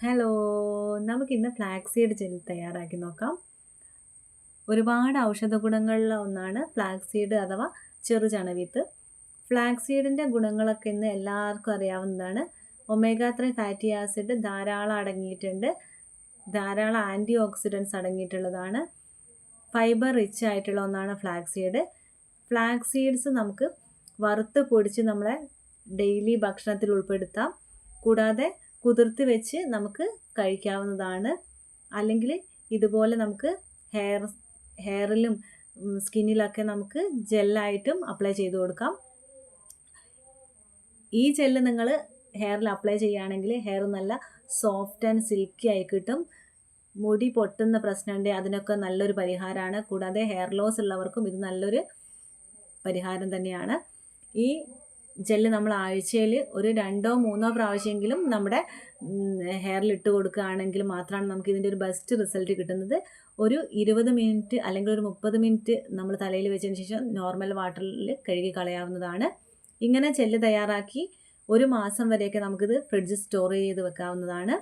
Hello, നമുക്കിന്ന് flax seed gel തയ്യാറാക്കി നോക്കാം. ഒരുപാട് ഔഷധ ഗുണങ്ങളുള്ള ഒന്നാണ് ഫ്ലാക്സ് സീഡ് അഥവാ ചെറുചണവിത്ത്. ഫ്ലാക്സ് സീഡിൻ്റെ ഗുണങ്ങളൊക്കെ ഇന്ന് എല്ലാവർക്കും അറിയാവുന്നതാണ്. ഒമേഗ 3 ഫാറ്റി ആസിഡ് ധാരാളം അടങ്ങിയിട്ടുണ്ട്. ധാരാളം ആൻറ്റി ഓക്സിഡൻസ് അടങ്ങിയിട്ടുള്ളതാണ്. ഫൈബർ റിച്ച് ആയിട്ടുള്ള ഒന്നാണ് ഫ്ലാക്സ് സീഡ്. ഫ്ലാക്സ് സീഡ്സ് നമുക്ക് വറുത്ത് പൊടിച്ച് നമ്മളെ ഡെയിലി ഭക്ഷണത്തിൽ ഉൾപ്പെടുത്താം. കൂടാതെ കുതിർത്ത് വെച്ച് നമുക്ക് കഴിക്കാവുന്നതാണ്. അല്ലെങ്കിൽ ഇതുപോലെ നമുക്ക് ഹെയറിലും സ്കിന്നിലൊക്കെ നമുക്ക് ജെല്ലായിട്ടും അപ്ലൈ ചെയ്ത് കൊടുക്കാം. ഈ ജെല്ല് നിങ്ങൾ ഹെയറിൽ അപ്ലൈ ചെയ്യുകയാണെങ്കിൽ ഹെയർ നല്ല സോഫ്റ്റ് ആൻഡ് സിൽക്കി ആയി കിട്ടും. മുടി പൊട്ടുന്ന പ്രശ്നമുണ്ട്, അതിനൊക്കെ നല്ലൊരു പരിഹാരമാണ്. കൂടാതെ ഹെയർ ലോസ് ഉള്ളവർക്കും ഇത് നല്ലൊരു പരിഹാരം തന്നെയാണ്. ഈ ജെല്ല് നമ്മൾ ആഴ്ചയിൽ ഒരു 2-3 പ്രാവശ്യമെങ്കിലും നമ്മുടെ ഹെയറിൽ ഇട്ട് കൊടുക്കുകയാണെങ്കിൽ മാത്രമാണ് നമുക്ക് ഇതിൻ്റെ ഒരു ബെസ്റ്റ് റിസൾട്ട് കിട്ടുന്നത്. ഒരു 20 മിനിറ്റ് അല്ലെങ്കിൽ ഒരു 30 മിനിറ്റ് നമ്മൾ തലയിൽ വെച്ചതിന് ശേഷം നോർമൽ വാട്ടറിൽ കഴുകി കളയാവുന്നതാണ്. ഇങ്ങനെ ജെല്ല് തയ്യാറാക്കി 1 മാസം വരെയൊക്കെ നമുക്കിത് ഫ്രിഡ്ജിൽ സ്റ്റോർ ചെയ്ത് വെക്കാവുന്നതാണ്.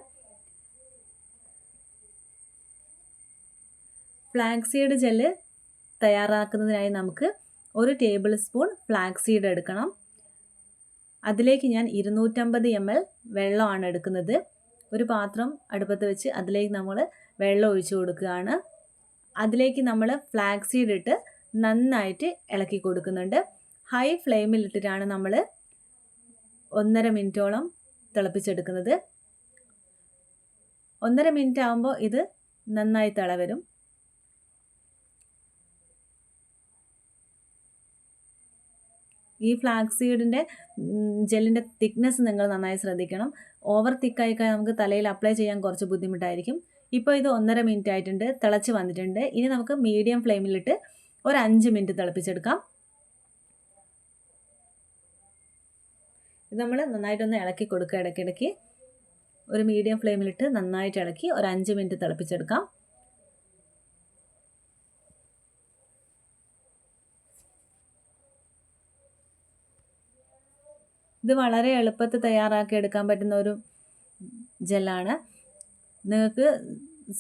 ഫ്ലാക്സ് സീഡ് ജെല്ല് തയ്യാറാക്കുന്നതിനായി നമുക്ക് 1 ടേബിൾ സ്പൂൺ ഫ്ലാക്സ് സീഡ് എടുക്കണം. അതിലേക്ക് ഞാൻ 250 ml വെള്ളമാണ് എടുക്കുന്നത്. ഒരു പാത്രം അടുപ്പത്ത് വെച്ച് അതിലേക്ക് നമ്മൾ വെള്ളം ഒഴിച്ചു കൊടുക്കുകയാണ്. അതിലേക്ക് നമ്മൾ ഫ്ലാക്സ് സീഡ് ഇട്ട് നന്നായിട്ട് ഇളക്കി കൊടുക്കുന്നുണ്ട്. ഹൈ ഫ്ലെയിമിൽ ഇട്ടിട്ടാണ് നമ്മൾ 1.5 മിനിറ്റോളം തിളപ്പിച്ചെടുക്കുന്നത്. 1.5 മിനിറ്റ് ആകുമ്പോൾ ഇത് നന്നായി തിളവരും. ഈ ഫ്ലാക്സ് സീഡിൻ്റെ ജെല്ലിൻ്റെ തിക്നെസ് നിങ്ങൾ നന്നായി ശ്രദ്ധിക്കണം. ഓവർ തിക്കായി നമുക്ക് തലയിൽ അപ്ലൈ ചെയ്യാൻ കുറച്ച് ബുദ്ധിമുട്ടായിരിക്കും. ഇപ്പോൾ ഇത് 1.5 മിനിറ്റ് ആയിട്ടുണ്ട്, തിളച്ച് വന്നിട്ടുണ്ട്. ഇനി നമുക്ക് മീഡിയം ഫ്ലെയിമിലിട്ട് ഒരു 5 മിനിറ്റ് തിളപ്പിച്ചെടുക്കാം. ഇത് നമ്മൾ നന്നായിട്ടൊന്ന് ഇളക്കി കൊടുക്കുക. ഇടയ്ക്കിടയ്ക്ക് ഒരു മീഡിയം ഫ്ലെയിമിലിട്ട് നന്നായിട്ട് ഇളക്കി ഒരു 5 മിനിറ്റ് തിളപ്പിച്ചെടുക്കാം. ഇത് വളരെ എളുപ്പത്തിൽ തയ്യാറാക്കി എടുക്കാൻ പറ്റുന്ന ഒരു ജെല്ലാണ്. നിങ്ങൾക്ക്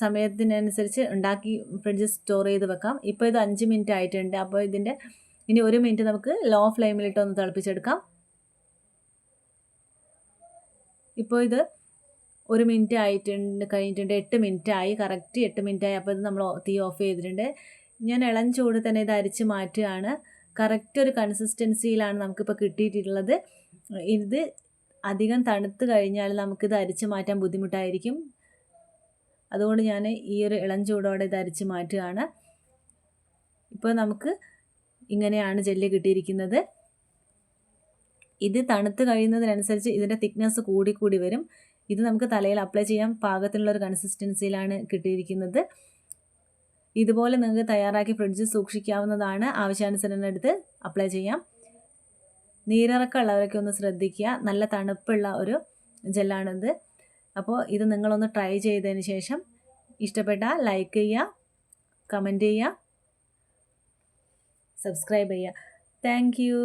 സമയത്തിനനുസരിച്ച് ഉണ്ടാക്കി ഫ്രിഡ്ജിൽ സ്റ്റോർ ചെയ്ത് വെക്കാം. ഇപ്പോൾ ഇത് 5 മിനിറ്റ് ആയിട്ടുണ്ട്. അപ്പോൾ ഇനി 1 മിനിറ്റ് നമുക്ക് ലോ ഫ്ലെയിമിലിട്ട് ഒന്ന് തിളപ്പിച്ചെടുക്കാം. ഇപ്പോൾ ഇത് 1 മിനിറ്റ് കഴിഞ്ഞിട്ടുണ്ട്. 8 മിനിറ്റ് ആയി, കറക്റ്റ് 8 മിനിറ്റ് ആയി. അപ്പോൾ ഇത് നമ്മൾ തീ ഓഫ് ചെയ്തിട്ടുണ്ട്. ഞാൻ ഇളം ചൂട് തന്നെ ഇത് അരിച്ച് മാറ്റുകയാണ്. കറക്റ്റ് ഒരു കൺസിസ്റ്റൻസിയിലാണ് നമുക്കിപ്പോൾ കിട്ടിയിട്ടുള്ളത്. ഇത് അധികം തണുത്ത് കഴിഞ്ഞാൽ നമുക്കിത് അരിച്ച് മാറ്റാൻ ബുദ്ധിമുട്ടായിരിക്കും. അതുകൊണ്ട് ഞാൻ ഈ ഒരു ഇളം ചൂടോടെ ഇത് അരിച്ച് മാറ്റുകയാണ്. ഇപ്പോൾ നമുക്ക് ഇങ്ങനെയാണ് ജെല്ല് കിട്ടിയിരിക്കുന്നത്. ഇത് തണുത്ത് കഴിയുന്നതിനനുസരിച്ച് ഇതിൻ്റെ തിക്നെസ് കൂടി വരും. ഇത് നമുക്ക് തലയിൽ അപ്ലൈ ചെയ്യാൻ പാകത്തിനുള്ളൊരു കൺസിസ്റ്റൻസിയിലാണ് കിട്ടിയിരിക്കുന്നത്. ഇതുപോലെ നിങ്ങൾക്ക് തയ്യാറാക്കി ഫ്രിഡ്ജിൽ സൂക്ഷിക്കാവുന്നതാണ്. ആവശ്യാനുസരണം എടുത്ത് അപ്ലൈ ചെയ്യാം. നീരിറക്കം ഉള്ളവരൊക്കെ ഒന്ന് ശ്രദ്ധിക്കുക. നല്ല തണുപ്പുള്ള ഒരു ജെല്ലാണിത്. അപ്പോൾ ഇത് നിങ്ങളൊന്ന് ട്രൈ ചെയ്തതിന് ശേഷം ഇഷ്ടപ്പെട്ടാൽ ലൈക്ക് ചെയ്യുക, കമൻറ്റ് ചെയ്യുക, സബ്സ്ക്രൈബ് ചെയ്യുക. Thank you.